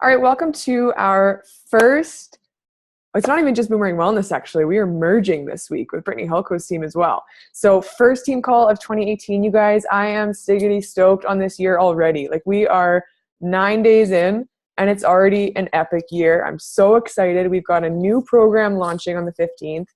All right, welcome to our first, it's not even just Boomerang Wellness, actually. We are merging this week with Brittany Hulko's team as well. So first team call of 2018, you guys. I am stiggity stoked on this year already. Like, we are 9 days in, and it's already an epic year. I'm so excited. We've got a new program launching on the 15th.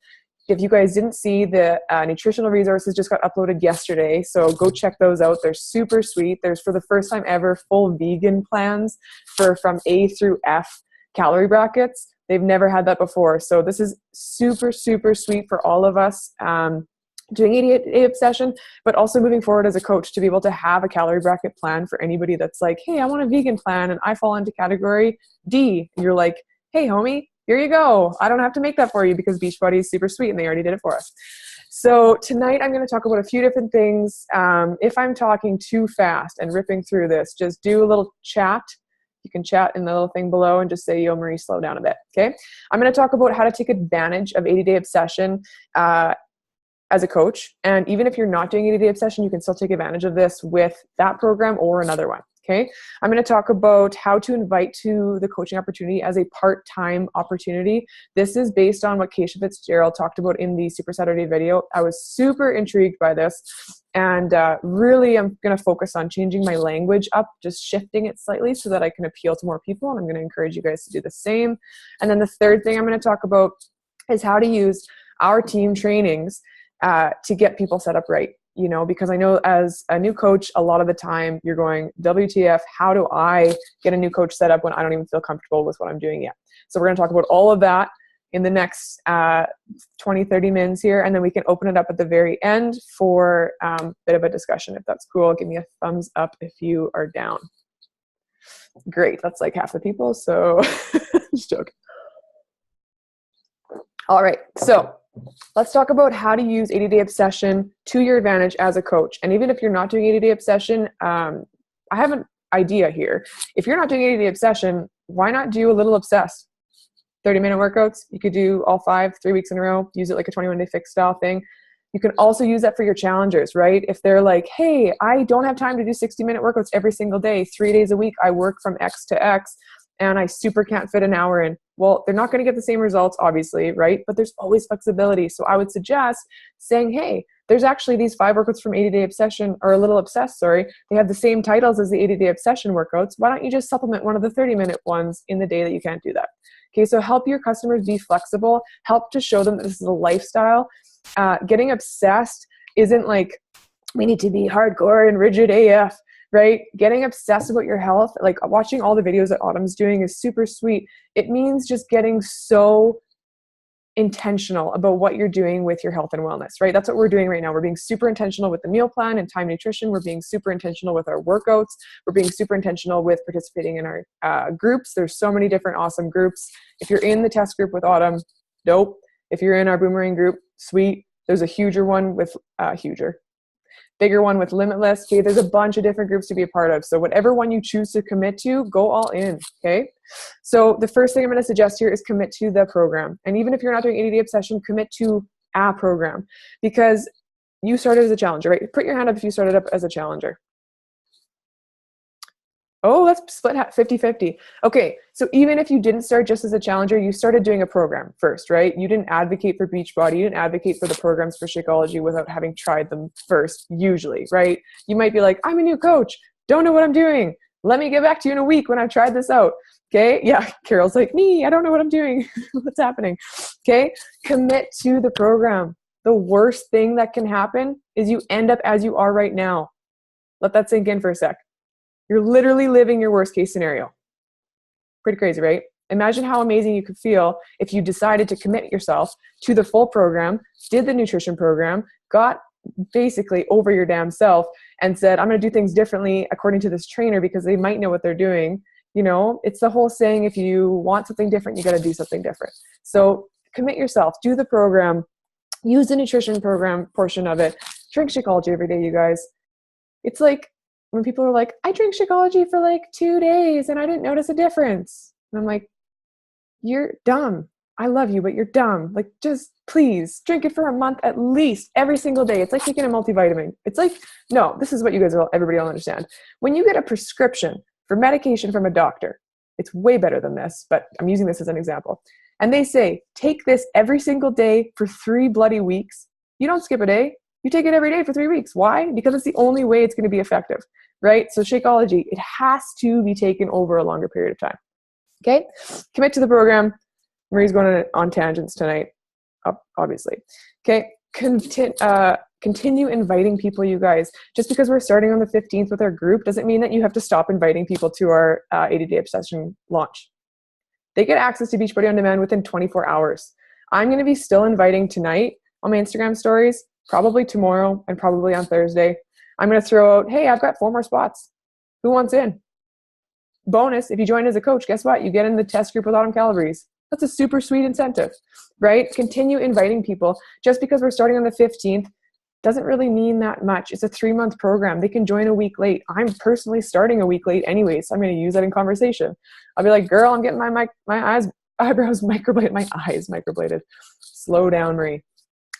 If you guys didn't see, the nutritional resources just got uploaded yesterday, so go check those out. They're super sweet. There's, for the first time ever, full vegan plans from A through F calorie brackets. They've never had that before. So this is super, super sweet for all of us doing 88-day obsession, but also moving forward as a coach to be able to have a calorie bracket plan for anybody that's like, hey, I want a vegan plan and I fall into category D. And you're like, hey, homie, here you go. I don't have to make that for you because Beachbody is super sweet and they already did it for us. So tonight I'm going to talk about a few different things. If I'm talking too fast and ripping through this, just do a little chat. You can chat in the little thing below and just say, yo, Marie, slow down a bit. Okay. I'm going to talk about how to take advantage of 80-day obsession as a coach. And even if you're not doing 80-day obsession, you can still take advantage of this with that program or another one. Okay. I'm going to talk about how to invite to the coaching opportunity as a part-time opportunity. This is based on what Keisha Fitzgerald talked about in the Super Saturday video. I was super intrigued by this, and really I'm going to focus on changing my language up, just shifting it slightly so that I can appeal to more people. And I'm going to encourage you guys to do the same. And then the third thing I'm going to talk about is how to use our team trainings to get people set up right. You know, because I know as a new coach, a lot of the time you're going, WTF, how do I get a new coach set up when I don't even feel comfortable with what I'm doing yet? So we're going to talk about all of that in the next 20, 30 minutes here, and then we can open it up at the very end for a bit of a discussion. If that's cool, give me a thumbs up if you are down. Great, that's like half the people, so just joking. All right, so let's talk about how to use 80-day obsession to your advantage as a coach. And even if you're not doing 80-day obsession, I have an idea here. If you're not doing 80-day obsession, why not do a little obsessed? 30-minute workouts. You could do all 5, 3 weeks in a row. Use it like a 21-day fix style thing. You can also use that for your challengers, right? If they're like, hey, I don't have time to do 60-minute workouts every single day. 3 days a week, I work from X to X, and I super can't fit an hour in. Well, they're not going to get the same results, obviously, right? But there's always flexibility. So I would suggest saying, hey, there's actually these 5 workouts from 80-day obsession, or a little obsessed, sorry. They have the same titles as the 80-day obsession workouts. Why don't you just supplement one of the 30-minute ones in the day that you can't do that? Okay, so help your customers be flexible. Help to show them that this is a lifestyle. Getting obsessed isn't like, we need to be hardcore and rigid AF. Right? Getting obsessed about your health, like watching all the videos that Autumn's doing is super sweet. It means just getting so intentional about what you're doing with your health and wellness, right? That's what we're doing right now. We're being super intentional with the meal plan and time nutrition. We're being super intentional with our workouts. We're being super intentional with participating in our groups. There's so many different awesome groups. If you're in the test group with Autumn, dope. If you're in our Boomerang group, sweet. There's a huger one with bigger one with Limitless. Okay, there's a bunch of different groups to be a part of. So whatever one you choose to commit to, go all in. Okay. So the first thing I'm going to suggest here is commit to the program. And even if you're not doing 80-day obsession, commit to a program, because you started as a challenger, right? Put your hand up if you started up as a challenger. Oh, let's split 50-50. Okay, so even if you didn't start just as a challenger, you started doing a program first, right? You didn't advocate for Beachbody. You didn't advocate for the programs for Shakeology without having tried them first, usually, right? You might be like, I'm a new coach. Don't know what I'm doing. Let me get back to you in a week when I've tried this out. Okay, yeah, Carol's like, me, I don't know what I'm doing. What's happening? Okay, commit to the program. The worst thing that can happen is you end up as you are right now. Let that sink in for a sec. You're literally living your worst case scenario. Pretty crazy, right? Imagine how amazing you could feel if you decided to commit yourself to the full program, did the nutrition program, got basically over your damn self and said, I'm going to do things differently according to this trainer because they might know what they're doing. You know, it's the whole saying, if you want something different, you got to do something different. So commit yourself, do the program, use the nutrition program portion of it, drink Shakeology every day, you guys. It's like, when people are like, I drink Shakeology for like 2 days and I didn't notice a difference. And I'm like, you're dumb. I love you, but you're dumb. Like, just please drink it for a month at least every single day. It's like taking a multivitamin. It's like, no, this is what you guys everybody will understand. When you get a prescription for medication from a doctor, It's way better than this, but I'm using this as an example. And they say, take this every single day for 3 bloody weeks. You don't skip a day. You take it every day for 3 weeks. Why? Because it's the only way it's going to be effective, right? So Shakeology, it has to be taken over a longer period of time. Okay? Commit to the program. Marie's going on tangents tonight, obviously. Okay? Continue inviting people, you guys. Just because we're starting on the 15th with our group doesn't mean that you have to stop inviting people to our 80-day obsession launch. They get access to Beachbody On Demand within 24 hours. I'm going to be still inviting tonight on my Instagram stories, probably tomorrow, and probably on Thursday. I'm going to throw out, hey, I've got 4 more spots. Who wants in? Bonus, if you join as a coach, guess what? You get in the test group with Autumn Calabrese. That's a super sweet incentive, right? Continue inviting people. Just because we're starting on the 15th doesn't really mean that much. It's a 3-month program. They can join a week late. I'm personally starting a week late anyway, so I'm going to use that in conversation. I'll be like, girl, I'm getting my eyebrows microbladed. My eyes microbladed. Slow down, Marie.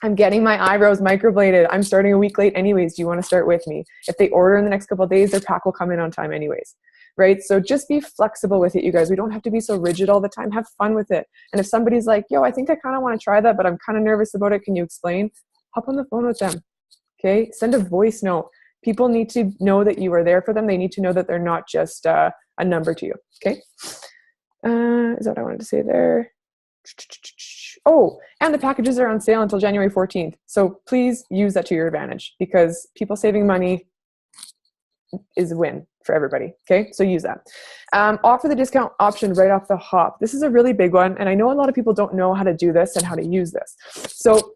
I'm getting my eyebrows microbladed. I'm starting a week late anyways. Do you want to start with me? If they order in the next couple of days, their pack will come in on time anyways, right? So just be flexible with it, you guys. We don't have to be so rigid all the time. Have fun with it. And if somebody's like, yo, I think I kind of want to try that, but I'm kind of nervous about it. Can you explain? Hop on the phone with them. Okay. Send a voice note. People need to know that you are there for them. They need to know that they're not just a number to you. Okay. Is that what I wanted to say there? Oh, and the packages are on sale until January 14th. So please use that to your advantage, because people saving money is a win for everybody. Okay. So use that. Offer the discount option right off the hop. This is a really big one. And I know a lot of people don't know how to do this and how to use this. So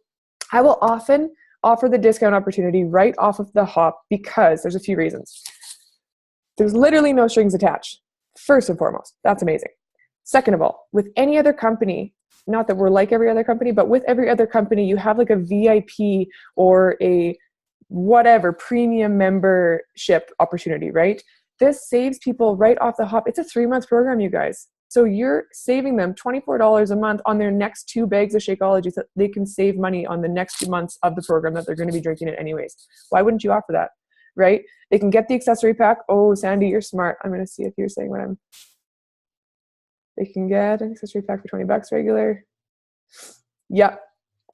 I will often offer the discount opportunity right off of the hop because there's a few reasons. There's literally no strings attached. First and foremost, that's amazing. Second of all, with any other company, not that we're like every other company, but with every other company, you have like a VIP or a whatever premium membership opportunity, right? This saves people right off the hop. It's a 3-month program, you guys. So you're saving them $24 a month on their next 2 bags of Shakeology, so they can save money on the next 2 months of the program that they're going to be drinking it anyways. Why wouldn't you offer that, right? They can get the accessory pack. Oh, Sandy, you're smart. I'm going to see if you're saying what I'm... They can get an accessory pack for $20 regular. Yep.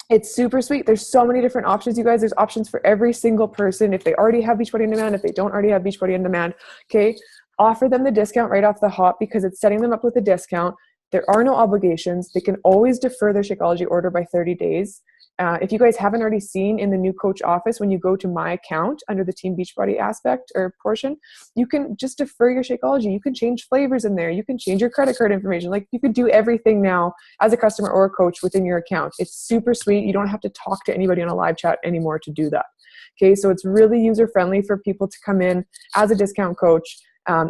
It's super sweet. There's so many different options, you guys. There's options for every single person. If they already have Beachbody On Demand, if they don't already have Beachbody On Demand, okay, offer them the discount right off the hop because it's setting them up with a discount. There are no obligations. They can always defer their Shakeology order by 30 days. If you guys haven't already seen in the new coach office, when you go to my account under the Team Beachbody aspect or portion, you can just defer your Shakeology. You can change flavors in there. You can change your credit card information. Like you could do everything now as a customer or a coach within your account. It's super sweet. You don't have to talk to anybody on a live chat anymore to do that. Okay, so it's really user-friendly for people to come in as a discount coach.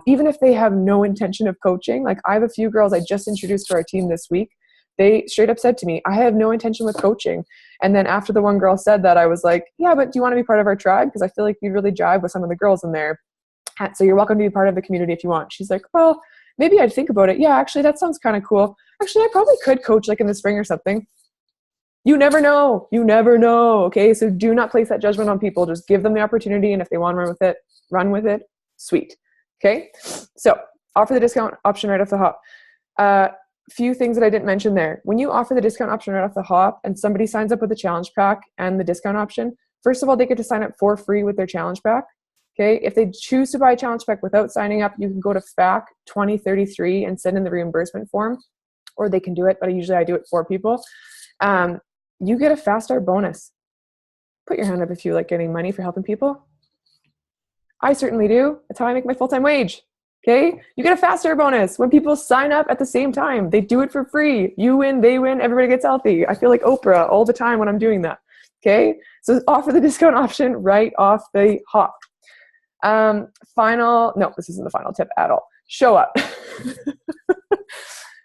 Even if they have no intention of coaching. Like I have a few girls I just introduced to our team this week. They straight up said to me, I have no intention with coaching. And then after the one girl said that, I was like, yeah, but do you want to be part of our tribe? Because I feel like you really jive with some of the girls in there. So you're welcome to be part of the community if you want. She's like, well, maybe I'd think about it. Yeah, actually, that sounds kind of cool. Actually, I probably could coach like in the spring or something. You never know. You never know. Okay, so do not place that judgment on people. Just give them the opportunity. And if they want to run with it. Sweet. Okay, so offer the discount option right off the hop. Few things that I didn't mention there. When you offer the discount option right off the hop and somebody signs up with the challenge pack and the discount option, first of all, they get to sign up for free with their challenge pack. Okay. If they choose to buy a challenge pack without signing up, you can go to FAQ 2033 and send in the reimbursement form, or they can do it, but usually I do it for people. You get a fast start bonus. Put your hand up if you like getting money for helping people. I certainly do. That's how I make my full-time wage. Okay, you get a fast start bonus when people sign up at the same time. They do it for free. You win, they win, everybody gets healthy. I feel like Oprah all the time when I'm doing that. Okay, so offer the discount option right off the hop. No, this isn't the final tip at all. Show up.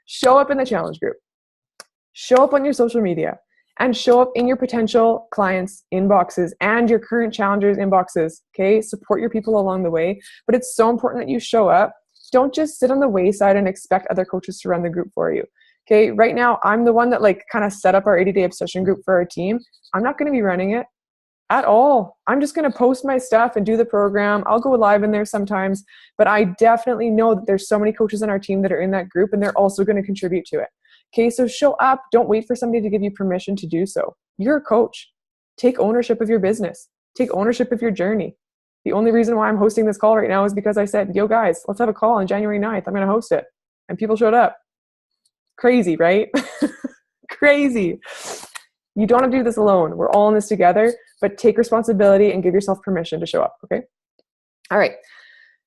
Show up in the challenge group. Show up on your social media. And show up in your potential clients' inboxes and your current challengers' inboxes, okay? Support your people along the way. But it's so important that you show up. Don't just sit on the wayside and expect other coaches to run the group for you, okay? Right now, I'm the one that kind of set up our 80-day obsession group for our team. I'm not going to be running it. at all. I'm just going to post my stuff and do the program. I'll go live in there sometimes, but I definitely know that there's so many coaches on our team that are in that group and they're also going to contribute to it. Okay, so show up. Don't wait for somebody to give you permission to do so. You're a coach. Take ownership of your business. Take ownership of your journey. The only reason why I'm hosting this call right now is because I said, yo guys, let's have a call on January 9th. I'm going to host it. And people showed up. Crazy, right? Crazy. You don't have to do this alone. We're all in this together, but take responsibility and give yourself permission to show up, okay? All right.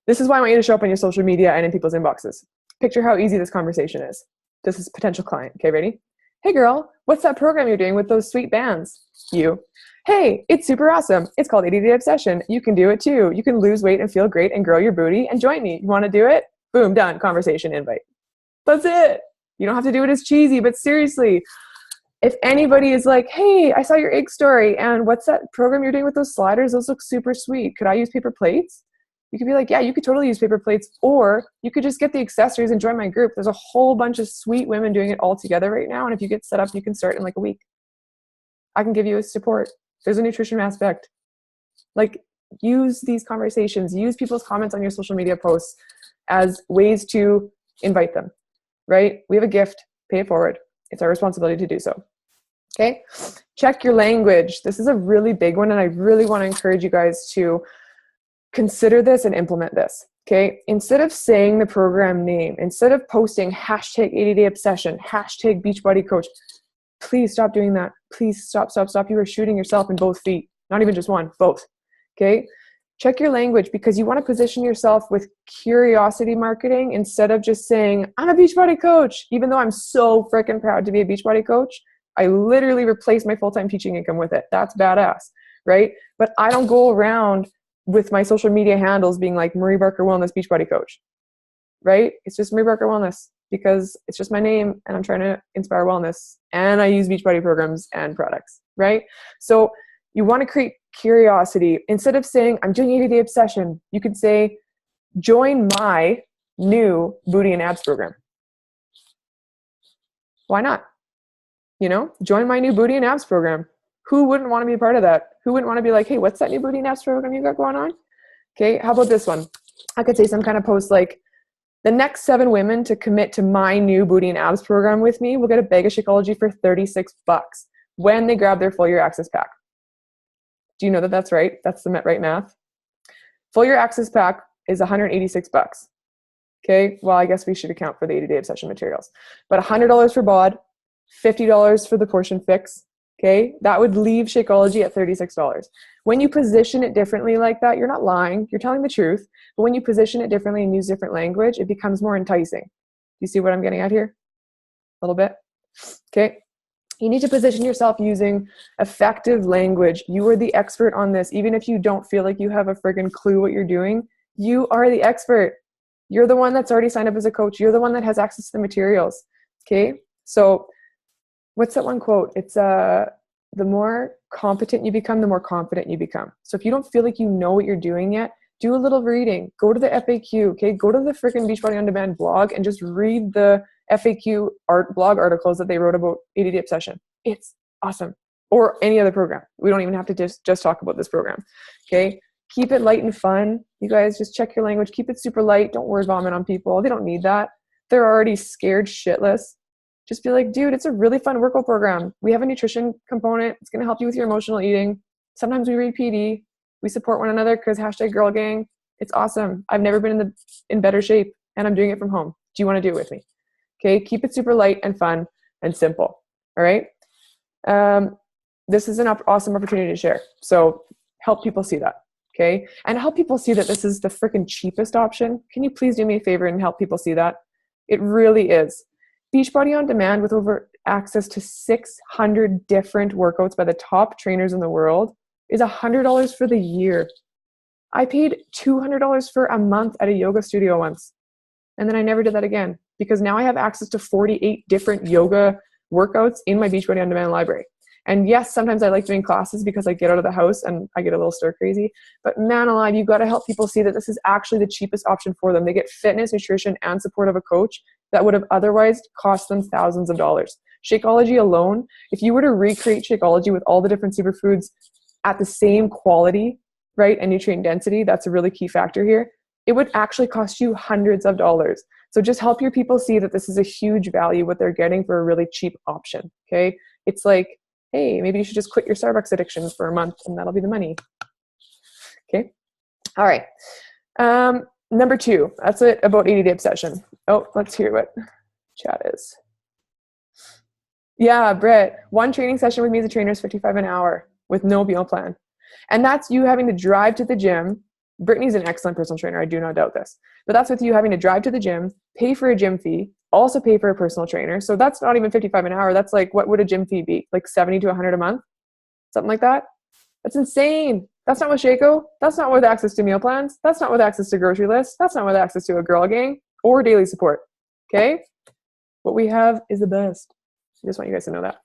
This is why I want you to show up on your social media and in people's inboxes. Picture how easy this conversation is. This is a potential client. Okay, ready? Hey girl, what's that program you're doing with those sweet bands? You. Hey, it's super awesome. It's called 80 Day Obsession. You can do it too. You can lose weight and feel great and grow your booty and join me. You want to do it? Boom, done. Conversation invite. That's it. You don't have to do it as cheesy, but seriously, if anybody is like, hey, I saw your egg story and what's that program you're doing with those sliders? Those look super sweet. Could I use paper plates? You could be like, yeah, you could totally use paper plates, or you could just get the accessories and join my group. There's a whole bunch of sweet women doing it all together right now. And if you get set up, you can start in like a week. I can give you a support. There's a nutrition aspect. Like, use these conversations, use people's comments on your social media posts as ways to invite them, right? We have a gift, pay it forward. It's our responsibility to do so. Okay. Check your language. This is a really big one. And I really want to encourage you guys to consider this and implement this. Okay. Instead of saying the program name, instead of posting hashtag 80 Day Obsession, hashtag Beachbody Coach, please stop doing that. Please stop. You are shooting yourself in both feet. Not even just one, both. Okay. Check your language, because you want to position yourself with curiosity marketing instead of just saying, I'm a Beachbody coach, even though I'm so freaking proud to be a Beachbody coach. I literally replaced my full-time teaching income with it. That's badass, right? But I don't go around with my social media handles being like Marie Barker Wellness Beachbody Coach, right? It's just Marie Barker Wellness because it's just my name and I'm trying to inspire wellness and I use Beachbody programs and products, right? So you want to create curiosity. Instead of saying, I'm doing 80 Day Obsession, you could say, join my new booty and abs program. Why not? You know, join my new booty and abs program. Who wouldn't want to be a part of that? Who wouldn't want to be like, hey, what's that new booty and abs program you got going on? Okay, how about this one? I could say some kind of post like, the next 7 women to commit to my new booty and abs program with me will get a bag of Shakeology for $36 when they grab their full year access pack. Do you know that that's right? That's the right math. Full year access pack is $186. Okay, well, I guess we should account for the 80 Day Obsession materials. But $100 for BOD, $50 for the portion fix. Okay, that would leave Shakeology at $36. When you position it differently like that, you're not lying, you're telling the truth. But when you position it differently and use different language, it becomes more enticing. Do you see what I'm getting at here? A little bit? Okay. You need to position yourself using effective language. You are the expert on this. Even if you don't feel like you have a friggin' clue what you're doing, you are the expert. You're the one that's already signed up as a coach. You're the one that has access to the materials. Okay. So what's that one quote? It's the more competent you become, the more confident you become. So if you don't feel like you know what you're doing yet, do a little reading. Go to the FAQ. Okay. Go to the freaking Beachbody On Demand blog and just read the FAQ blog articles that they wrote about 80 Day Obsession. It's awesome. Or any other program. We don't even have to just talk about this program. Okay. Keep it light and fun. You guys just check your language. Keep it super light. Don't word vomit on people. They don't need that. They're already scared shitless. Just be like, dude, it's a really fun workout program. We have a nutrition component. It's going to help you with your emotional eating. Sometimes we read PD. We support one another because hashtag girl gang. It's awesome. I've never been in better shape and I'm doing it from home. Do you want to do it with me? Okay, keep it super light and fun and simple. All right. This is an awesome opportunity to share. So help people see that. Okay. And help people see that this is the freaking cheapest option. Can you please do me a favor and help people see that? It really is. Beachbody On Demand, with over access to 600 different workouts by the top trainers in the world, is $100 for the year. I paid $200 for a month at a yoga studio once. And then I never did that again, because now I have access to 48 different yoga workouts in my Beachbody On Demand library. And yes, sometimes I like doing classes because I get out of the house and I get a little stir crazy. But man alive, you've got to help people see that this is actually the cheapest option for them. They get fitness, nutrition, and support of a coach that would have otherwise cost them thousands of dollars. Shakeology alone, if you were to recreate Shakeology with all the different superfoods at the same quality, right, and nutrient density, that's a really key factor here, it would actually cost you hundreds of dollars. So just help your people see that this is a huge value, what they're getting for a really cheap option, okay? It's like, hey, maybe you should just quit your Starbucks addiction for a month and that'll be the money, okay? All right. Number 2, that's it about ADD obsession. Oh, let's hear what chat is. Yeah, Britt, 1 training session with me as a trainer is $55 an hour with no meal plan. And that's you having to drive to the gym. Brittany's an excellent personal trainer. I do not doubt this. But that's with you having to drive to the gym, pay for a gym fee, also pay for a personal trainer. So that's not even $55 an hour. That's like, what would a gym fee be? Like $70 to $100 a month? Something like that? That's insane. That's not with Shaco. That's not with access to meal plans. That's not with access to grocery lists. That's not with access to a girl gang or daily support. Okay? What we have is the best. I just want you guys to know that.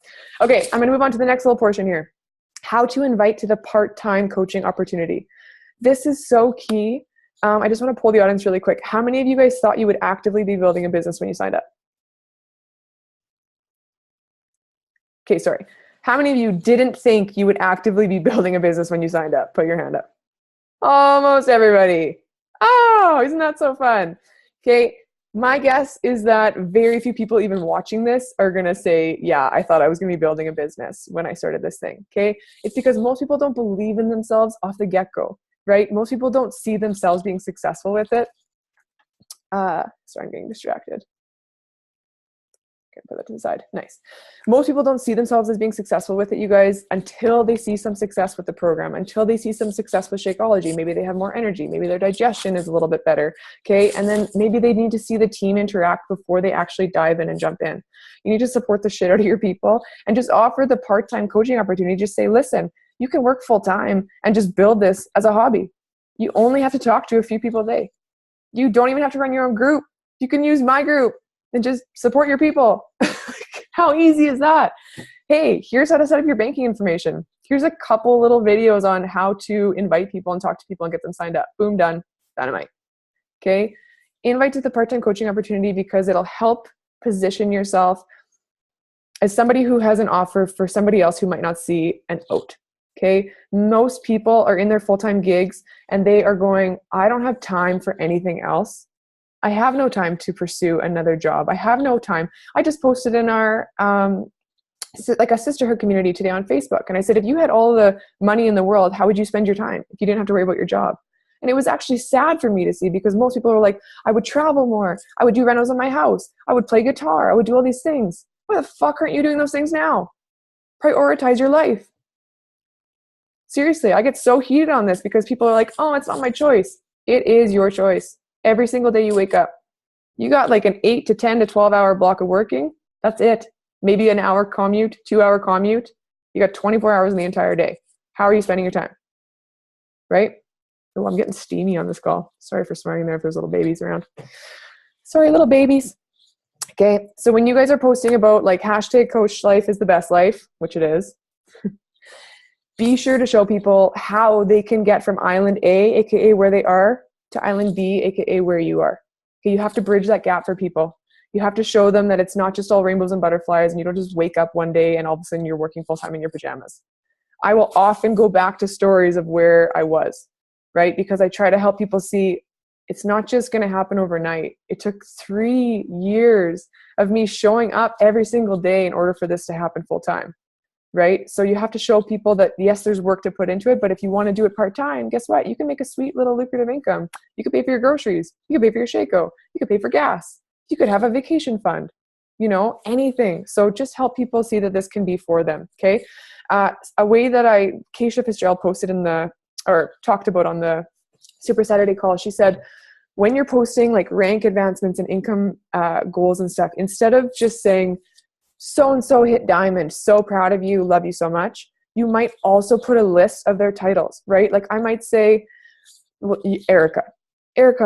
Okay, I'm going to move on to the next little portion here. How to invite to the part-time coaching opportunity. This is so key. I just want to pull the audience really quick. How many of you guys thought you would actively be building a business when you signed up? Okay, sorry. How many of you didn't think you would actively be building a business when you signed up? Put your hand up. Almost everybody. Oh, isn't that so fun? Okay, my guess is that very few people even watching this are going to say, yeah, I thought I was going to be building a business when I started this thing. Okay, it's because most people don't believe in themselves off the get-go, right? Most people don't see themselves being successful with it. Sorry, I'm getting distracted. Okay, put that to the side. Nice. Most people don't see themselves as being successful with it, you guys, until they see some success with the program, until they see some success with Shakeology. Maybe they have more energy. Maybe their digestion is a little bit better. Okay. And then maybe they need to see the team interact before they actually dive in and jump in. You need to support the shit out of your people and just offer the part-time coaching opportunity. Just say, listen, you can work full-time and just build this as a hobby. You only have to talk to a few people a day. You don't even have to run your own group. You can use my group and just support your people. How easy is that? Hey, here's how to set up your banking information. Here's a couple little videos on how to invite people and talk to people and get them signed up. Boom, done. Dynamite. Okay? Invite to the part-time coaching opportunity because it'll help position yourself as somebody who has an offer for somebody else who might not see an out. Okay? Most people are in their full-time gigs and they are going, I don't have time for anything else. I have no time to pursue another job. I have no time. I just posted in our like a sisterhood community today on Facebook. And I said, if you had all the money in the world, how would you spend your time if you didn't have to worry about your job? And it was actually sad for me to see because most people were like, I would travel more. I would do renos on my house. I would play guitar. I would do all these things. Why the fuck aren't you doing those things now? Prioritize your life. Seriously, I get so heated on this because people are like, oh, it's not my choice. It is your choice. Every single day you wake up, you got like an 8 to 10 to 12 hour block of working. That's it. Maybe an hour commute, 2-hour commute. You got 24 hours in the entire day. How are you spending your time? Right? Oh, I'm getting steamy on this call. Sorry for swearing there if there's little babies around. Sorry, little babies. Okay. So when you guys are posting about like hashtag coach life is the best life, which it is, be sure to show people how they can get from island A, aka where they are, to island B, aka where you are. Okay, you have to bridge that gap for people. You have to show them that it's not just all rainbows and butterflies and you don't just wake up one day and all of a sudden you're working full time in your pajamas. I will often go back to stories of where I was, right? Because I try to help people see it's not just going to happen overnight. It took 3 years of me showing up every single day in order for this to happen full time. Right? So you have to show people that yes, there's work to put into it, but if you want to do it part-time, guess what? You can make a sweet little lucrative income. You could pay for your groceries. You could pay for your Shaco. You could pay for gas. You could have a vacation fund, you know, anything. So just help people see that this can be for them. Okay. A way that Keisha Fitzgerald posted or talked about on the Super Saturday call, she said, when you're posting like rank advancements and income goals and stuff, instead of just saying, so-and-so hit diamond, so proud of you, love you so much, you might also put a list of their titles, right? Like I might say, Erica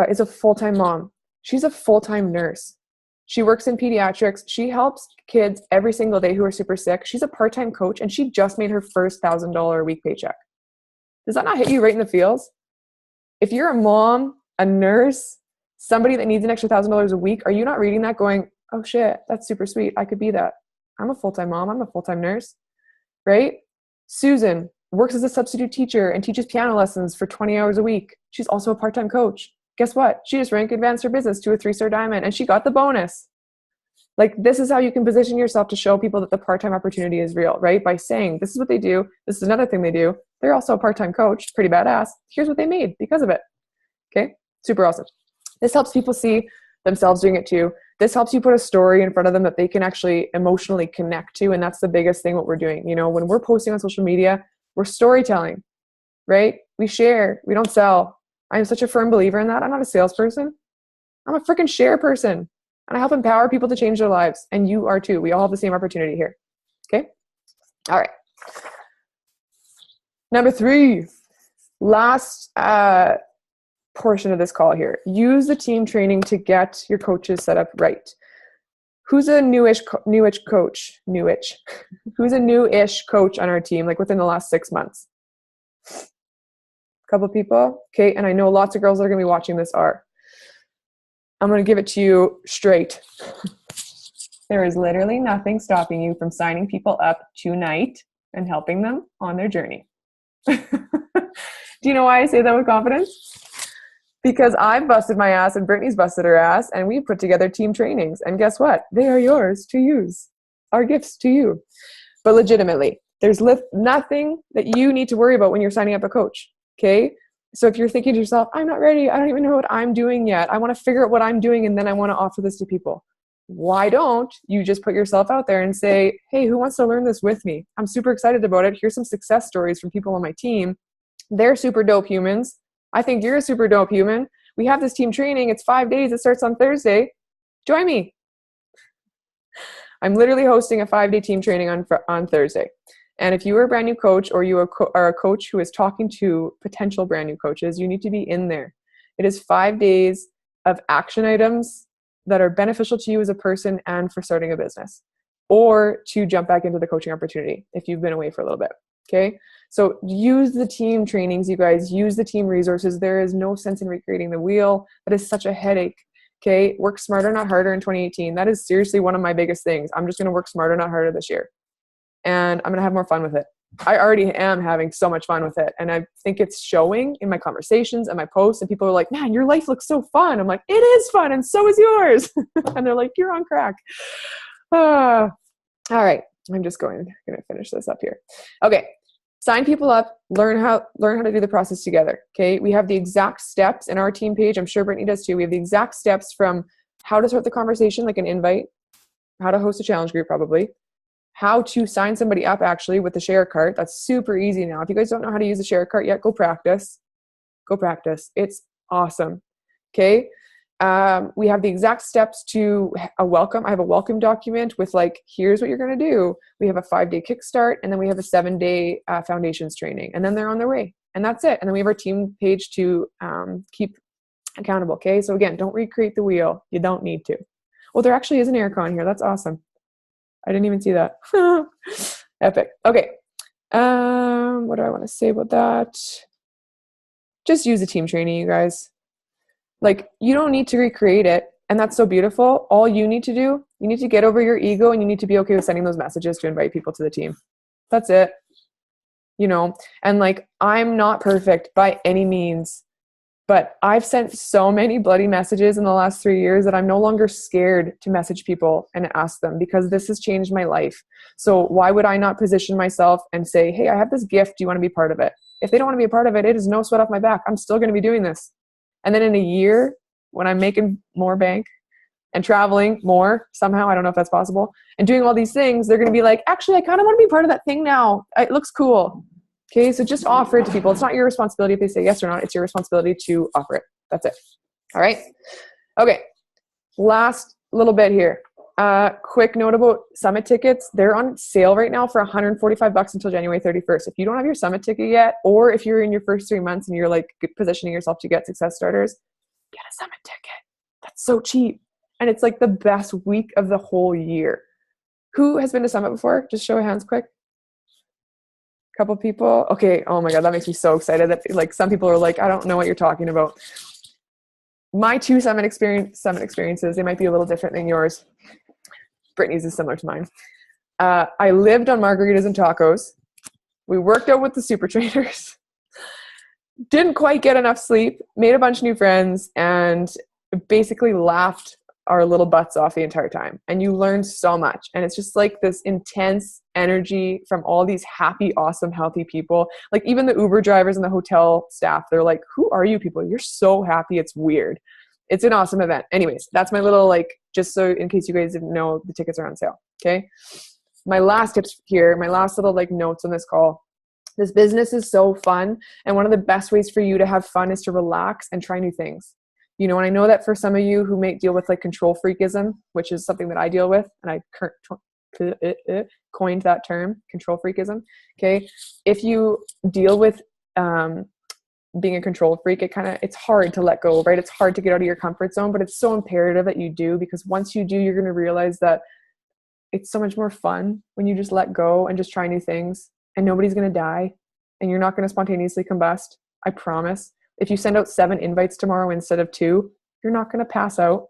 is a full-time mom. She's a full-time nurse. She works in pediatrics. She helps kids every single day who are super sick. She's a part-time coach and she just made her first $1,000 a week paycheck. Does that not hit you right in the feels? If you're a mom, a nurse, somebody that needs an extra $1,000 a week, are you not reading that going, oh shit, that's super sweet. I could be that. I'm a full-time mom. I'm a full-time nurse, right? Susan works as a substitute teacher and teaches piano lessons for 20 hours a week. She's also a part-time coach. Guess what? She just rank advanced her business to a 3-star diamond and she got the bonus. Like, this is how you can position yourself to show people that the part-time opportunity is real, right? By saying, this is what they do. This is another thing they do. They're also a part-time coach, pretty badass. Here's what they made because of it. Okay? Super awesome. This helps people see themselves doing it too. This helps you put a story in front of them that they can actually emotionally connect to. And that's the biggest thing what we're doing. You know, when we're posting on social media, we're storytelling, right? We share, we don't sell. I'm such a firm believer in that. I'm not a salesperson. I'm a freaking share person. And I help empower people to change their lives. And you are too. We all have the same opportunity here. Okay? All right. Number 3, last portion of this call here. Use the team training to get your coaches set up right. Who's a newish coach? Who's a newish coach on our team, like within the last 6 months? A couple people. Okay. And I know lots of girls that are going to be watching this are. I'm going to give it to you straight. There is literally nothing stopping you from signing people up tonight and helping them on their journey. Do you know why I say that with confidence? Because I've busted my ass and Brittany's busted her ass and we put together team trainings. And guess what? They are yours to use. Our gifts to you. But legitimately, there's nothing that you need to worry about when you're signing up a coach. Okay? So if you're thinking to yourself, I'm not ready. I don't even know what I'm doing yet. I want to figure out what I'm doing and then I want to offer this to people. Why don't you just put yourself out there and say, hey, who wants to learn this with me? I'm super excited about it. Here's some success stories from people on my team. They're super dope humans. I think you're a super dope human. We have this team training. It's 5 days. It starts on Thursday. Join me. I'm literally hosting a 5-day team training on Thursday. And if you are a brand new coach or you are a coach who is talking to potential brand new coaches, you need to be in there. It is 5 days of action items that are beneficial to you as a person and for starting a business, or to jump back into the coaching opportunity if you've been away for a little bit. Okay. So use the team trainings, you guys. Use the team resources. There is no sense in recreating the wheel. That is such a headache. Okay. Work smarter, not harder in 2018. That is seriously one of my biggest things. I'm just going to work smarter, not harder this year. And I'm going to have more fun with it. I already am having so much fun with it. And I think it's showing in my conversations and my posts. And people are like, man, your life looks so fun. I'm like, it is fun. And so is yours. And they're like, you're on crack. All right. I'm just going to finish this up here. Okay. Sign people up, learn how to do the process together. Okay. We have the exact steps in our team page. I'm sure Brittany does too. We have the exact steps from how to start the conversation, like an invite, how to host a challenge group, probably, how to sign somebody up actually with the share cart. That's super easy now. If you guys don't know how to use a share cart yet, go practice. Go practice. It's awesome. Okay. We have the exact steps to a welcome. I have a welcome document with like, here's what you're going to do. We have a 5-day kickstart, and then we have a 7-day foundations training, and then they're on their way, and that's it. And then we have our team page to keep accountable. Okay. So again, don't recreate the wheel. You don't need to. Well, there actually is an aircon here. That's awesome. I didn't even see that. Epic. Okay. What do I want to say about that? Just use a team training, you guys. Like, you don't need to recreate it. And that's so beautiful. All you need to do, you need to get over your ego, and you need to be okay with sending those messages to invite people to the team. That's it. You know, and like, I'm not perfect by any means, but I've sent so many bloody messages in the last 3 years that I'm no longer scared to message people and ask them, because this has changed my life. So why would I not position myself and say, hey, I have this gift. Do you want to be part of it? If they don't want to be a part of it, it is no sweat off my back. I'm still going to be doing this. And then in a year, when I'm making more bank and traveling more somehow, I don't know if that's possible, and doing all these things, they're going to be like, actually, I kind of want to be part of that thing now. It looks cool. Okay, so just offer it to people. It's not your responsibility if they say yes or not. It's your responsibility to offer it. That's it. All right. Okay. Last little bit here. Quick note about summit tickets. They're on sale right now for $145 until January 31st. If you don't have your summit ticket yet, or if you're in your first 3 months and you're like positioning yourself to get success starters, get a summit ticket. That's so cheap. And it's like the best week of the whole year. Who has been to summit before? Just show of hands quick. Couple people. Okay. Oh my God. That makes me so excited that like some people are like, I don't know what you're talking about. My 2 summit experiences, they might be a little different than yours. Brittany's is similar to mine. I lived on margaritas and tacos. We worked out with the super trainers, didn't quite get enough sleep, made a bunch of new friends, and basically laughed our little butts off the entire time. And you learn so much. And it's just like this intense energy from all these happy, awesome, healthy people. Like even the Uber drivers and the hotel staff, they're like, who are you people? You're so happy. It's weird. It's an awesome event. Anyways, that's my little, like, just so in case you guys didn't know, the tickets are on sale. Okay. My last tips here, my last little like notes on this call. This business is so fun. And one of the best ways for you to have fun is to relax and try new things. You know, and I know that for some of you who may deal with like control freakism, which is something that I deal with, and I coined that term, control freakism. Okay. If you deal with being a control freak, it's hard to let go, right? It's hard to get out of your comfort zone, but it's so imperative that you do, because once you do, you're going to realize that it's so much more fun when you just let go and just try new things, and nobody's going to die and you're not going to spontaneously combust. I promise. If you send out 7 invites tomorrow instead of 2, you're not going to pass out.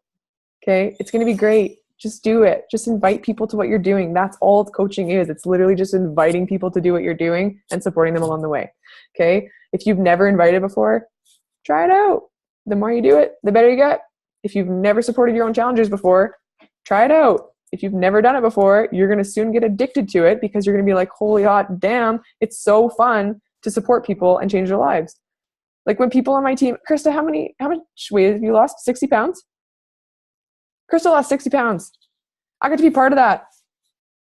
Okay. It's going to be great. Just do it. Just invite people to what you're doing. That's all coaching is. It's literally just inviting people to do what you're doing and supporting them along the way. Okay. If you've never invited before, try it out. The more you do it, the better you get. If you've never supported your own challengers before, try it out. If you've never done it before, you're going to soon get addicted to it, because you're going to be like, holy hot damn, it's so fun to support people and change their lives. Like when people on my team, Krista, how much weight have you lost? 60 pounds? Krista lost 60 pounds. I got to be part of that.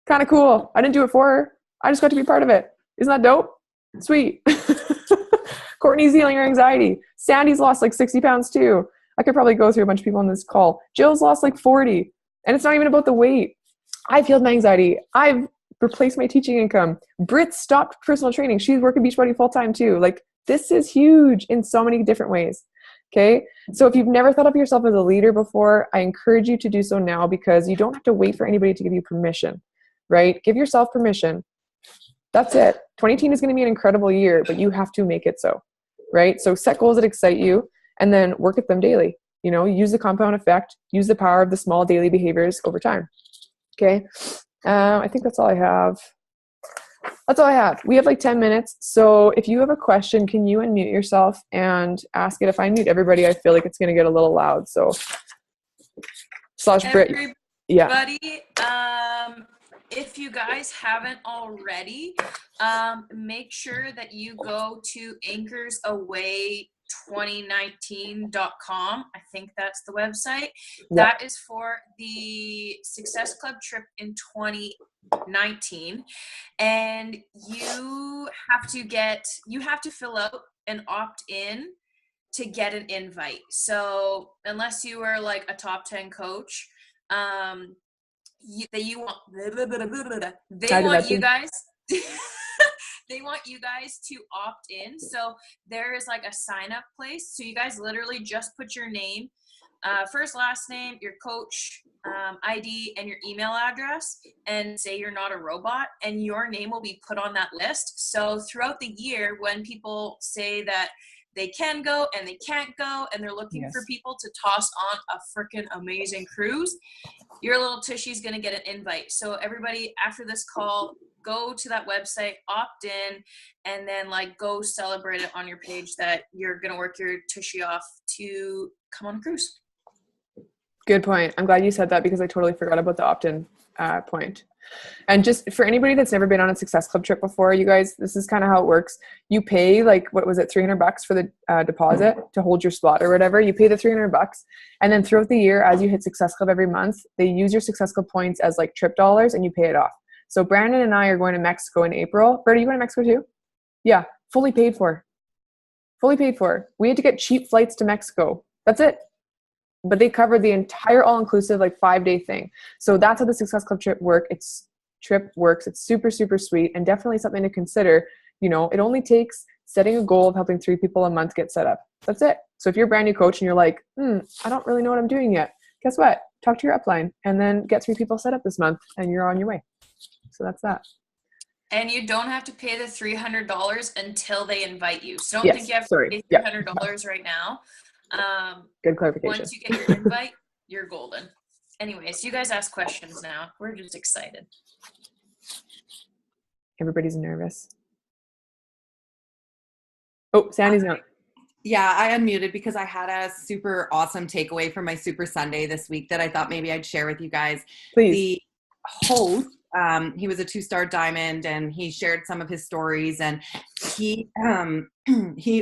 Kind of cool. I didn't do it for her. I just got to be part of it. Isn't that dope? Sweet. Courtney's healing her anxiety. Sandy's lost like 60 pounds too. I could probably go through a bunch of people on this call. Jill's lost like 40. And it's not even about the weight. I've healed my anxiety. I've replaced my teaching income. Britt stopped personal training. She's working Beachbody full time too. Like, this is huge in so many different ways. Okay. So if you've never thought of yourself as a leader before, I encourage you to do so now, because you don't have to wait for anybody to give you permission, right? Give yourself permission. That's it. 2018 is going to be an incredible year, but you have to make it so, right? So set goals that excite you and then work at them daily. You know, use the compound effect, use the power of the small daily behaviors over time. Okay. I think that's all I have. That's all I have. We have like 10 minutes. So if you have a question, can you unmute yourself and ask it? If I mute everybody, I feel like it's going to get a little loud. So Britt. Yeah. If you guys haven't already, make sure that you go to anchorsaway2019.com. I think that's the website. Yep. That is for the Success Club trip in 2019. And you have to fill out an opt-in to get an invite. So unless you are like a top 10 coach, they want you guys they want you guys to opt in. So there is like a sign up place. So you guys literally just put your name, first, last name, your coach ID, and your email address, and say you're not a robot, and your name will be put on that list. So throughout the year, when people say that they can go and they can't go, and they're looking for people to toss on a freaking amazing cruise, your little tushy's going to get an invite. So everybody, after this call, go to that website, opt in, and then like go celebrate it on your page that you're going to work your tushy off to come on a cruise. Good point. I'm glad you said that, because I totally forgot about the opt-in point. And just for anybody that's never been on a Success Club trip before, you guys, this is kind of how it works. You pay like, what was it, $300 for the deposit to hold your spot or whatever. You pay the $300, and then throughout the year, as you hit Success Club every month, they use your Success Club points as like trip dollars, and you pay it off. So Brandon and I are going to Mexico in April. Brett, are you going to Mexico too? Yeah, fully paid for. Fully paid for. We had to get cheap flights to Mexico. That's it. But they covered the entire all-inclusive like 5-day thing. So that's how the Success Club trip works. It's super, super sweet, and definitely something to consider. You know, it only takes setting a goal of helping 3 people a month get set up. That's it. So if you're a brand new coach and you're like, I don't really know what I'm doing yet, guess what? Talk to your upline and then get 3 people set up this month, and you're on your way. So that's that. And you don't have to pay the $300 until they invite you. So don't think you have to pay $300 right now. Good clarification. Once you get your invite, you're golden. Anyways, you guys ask questions now. We're just excited. Everybody's nervous. Oh, Sandy's not. Yeah, I unmuted because I had a super awesome takeaway from my Super Sunday this week that I thought maybe I'd share with you guys. Please. The host, he was a 2-star diamond, and he shared some of his stories, and he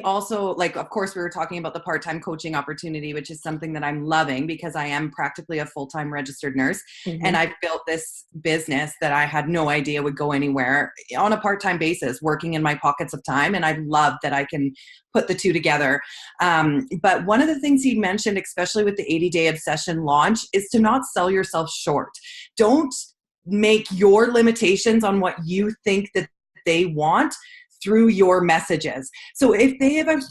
also, like, of course, we were talking about the part-time coaching opportunity, which is something that I'm loving because I am practically a full-time registered nurse. Mm-hmm. And I built this business that I had no idea would go anywhere on a part-time basis, working in my pockets of time. And I love that I can put the two together. But one of the things he mentioned, especially with the 80-day obsession launch, is to not sell yourself short. Don't make your limitations on what you think that they want through your messages. So if they have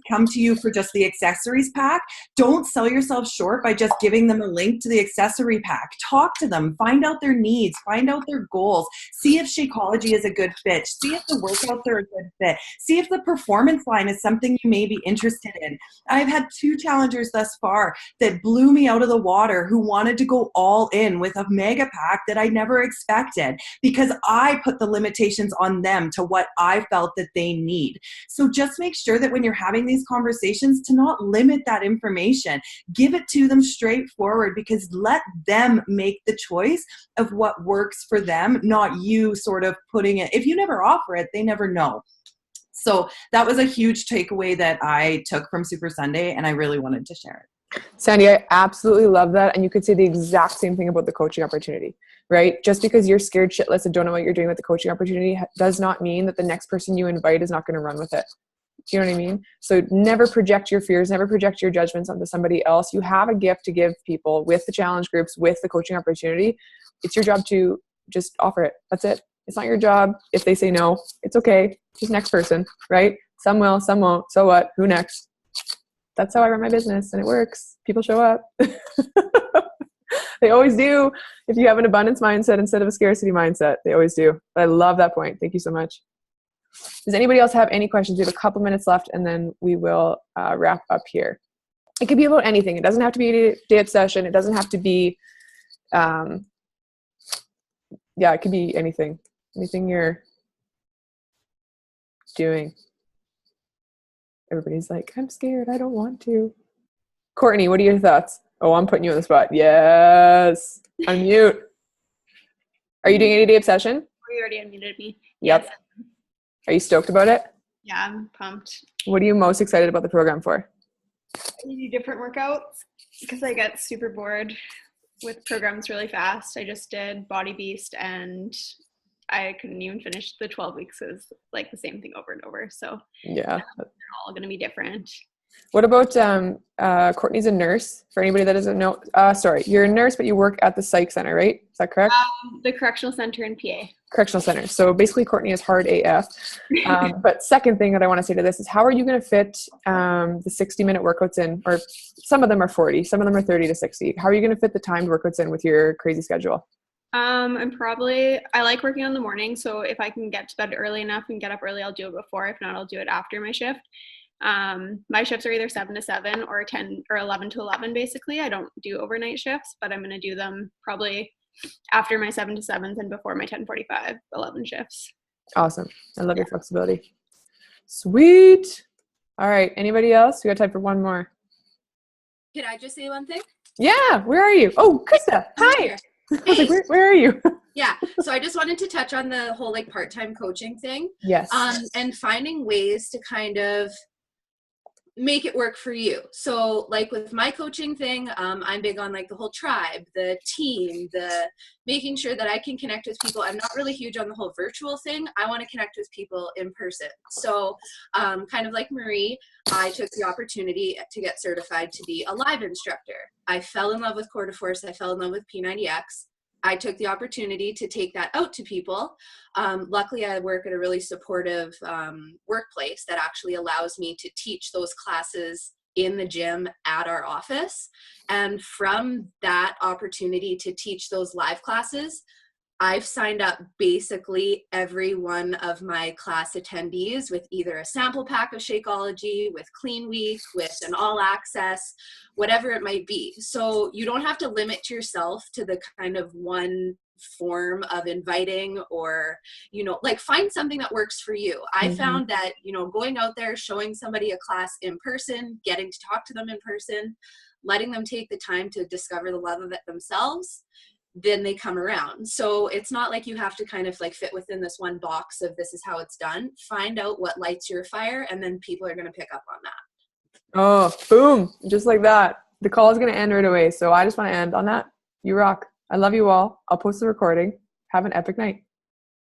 come to you for just the accessories pack, don't sell yourself short by just giving them a link to the accessory pack. Talk to them, find out their needs, find out their goals, see if Shakeology is a good fit, see if the workouts are a good fit, see if the performance line is something you may be interested in. I've had 2 challengers thus far that blew me out of the water who wanted to go all in with a mega pack that I never expected because I put the limitations on them to what I felt that they need. So just make sure that when you're having these conversations to not limit that information. Give it to them straightforward, because let them make the choice of what works for them, not you sort of putting it. If you never offer it, they never know. So that was a huge takeaway that I took from Super Sunday, and I really wanted to share it. Sandy, I absolutely love that. And you could say the exact same thing about the coaching opportunity, right? Just because you're scared shitless and don't know what you're doing with the coaching opportunity does not mean that the next person you invite is not going to run with it. Do you know what I mean? So never project your fears, never project your judgments onto somebody else. You have a gift to give people with the challenge groups, with the coaching opportunity. It's your job to just offer it. That's it. It's not your job. If they say no, it's okay. Just next person, right? Some will, some won't. So what? Who next? That's how I run my business, and it works. People show up. They always do. If you have an abundance mindset instead of a scarcity mindset, they always do. But I love that point. Thank you so much. Does anybody else have any questions? We have a couple minutes left, and then we will wrap up here. It could be about anything. It doesn't have to be a day obsession. It doesn't have to be, it could be anything. Anything you're doing. Everybody's like, I'm scared. I don't want to. Courtney, what are your thoughts? Oh, I'm putting you on the spot. Yes. Unmute. Are you doing 80-day obsession? You already unmuted me. Yep. Yes. Are you stoked about it? Yeah, I'm pumped. What are you most excited about the program for? I do different workouts because I get super bored with programs really fast. I just did Body Beast and I couldn't even finish the 12 weeks. It was like the same thing over and over. So yeah, they're all going to be different. What about Courtney's a nurse? For anybody that doesn't know, sorry, you're a nurse, but you work at the psych center, right? Is that correct? The correctional center in PA. Correctional center. So basically, Courtney is hard AF. But second thing that I want to say to this is, how are you going to fit the 60-minute workouts in? Or some of them are 40, some of them are 30 to 60. How are you going to fit the timed workouts in with your crazy schedule? I like working on the morning. So if I can get to bed early enough and get up early, I'll do it before. If not, I'll do it after my shift. My shifts are either 7 to 7 or 10 or 11 to 11. Basically, I don't do overnight shifts, but I'm going to do them probably after my 7 to 7s and before my 10:45, 11 shifts. Awesome. I love your flexibility. Sweet. All right. Anybody else? We got time for one more. Can I just say one thing? Yeah. Where are you? Oh, Krista. Hi. I was like, where are you? Yeah. So I just wanted to touch on the whole like part-time coaching thing. Yes. And finding ways to kind of make it work for you. So like with my coaching thing, I'm big on like the whole tribe, the team, the making sure that I can connect with people. I'm not really huge on the whole virtual thing. I want to connect with people in person. So kind of like Marie, I took the opportunity to get certified to be a live instructor. I fell in love with Core de Force. I fell in love with P90X. I took the opportunity to take that out to people. Luckily, I work at a really supportive workplace that actually allows me to teach those classes in the gym at our office. And from that opportunity to teach those live classes, I've signed up basically every one of my class attendees with either a sample pack of Shakeology, with Clean Week, with an all access, whatever it might be. So you don't have to limit yourself to the kind of one form of inviting, or, you know, like find something that works for you. I found that, you know, going out there, showing somebody a class in person, getting to talk to them in person, letting them take the time to discover the love of it themselves, then they come around. So it's not like you have to kind of like fit within this one box of this is how it's done. Find out what lights your fire, and then people are going to pick up on that. Oh, boom. Just like that. The call is going to end right away. So I just want to end on that. You rock. I love you all. I'll post the recording. Have an epic night.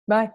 Bye.